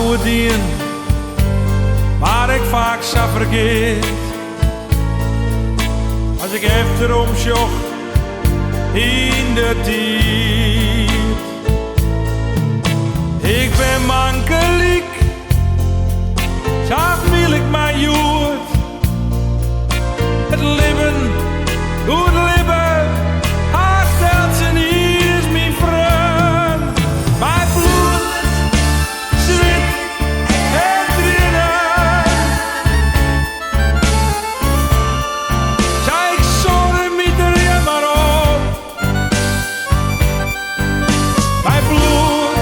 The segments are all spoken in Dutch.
hoe het dien, maar ik vaak zo vergeet. Als ik achterom zocht in de tijd. Ik ben mankelijk, zo wil ik maar joet. Het leven, goed leven, haar stelt ze niet, is mijn vriend. Mijn bloed, zweet en tranen. Zij ik zorg met er je maar op. Mijn bloed,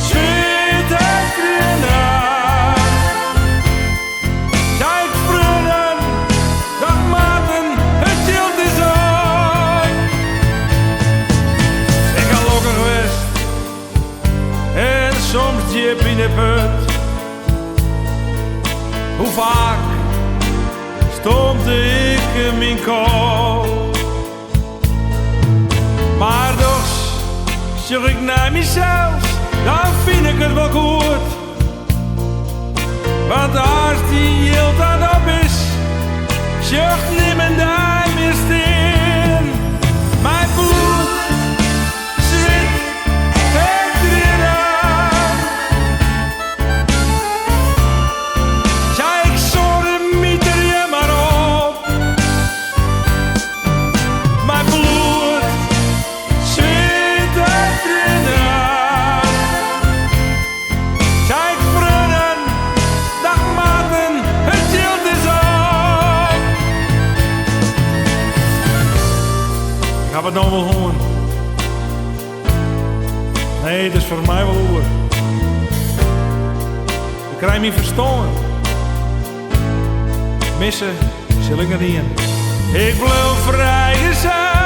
zweet en tranen. Zij ik vrienden, dag maten, het schild is uit. Ik ga lokken geweest en soms diep in de put. Hoe vaak stond ik in mijn kop. Maar toch zeg ik naar mezelf, dan vind ik het wel goed. Want als die hield aan op is, zucht niemand daar meer steen. Mijn bloed, zweet en tranen. Zij ik zorg met er je maar op. Mijn bloed, zweet en tranen. Zij ik vrienden, dag maten, het schild is op. Ik heb het nou wel horen. Nee, het is voor mij wel oor. Ik krijg me verstaan. Missen zal ik er niet in. Ik blijf vrij zijn.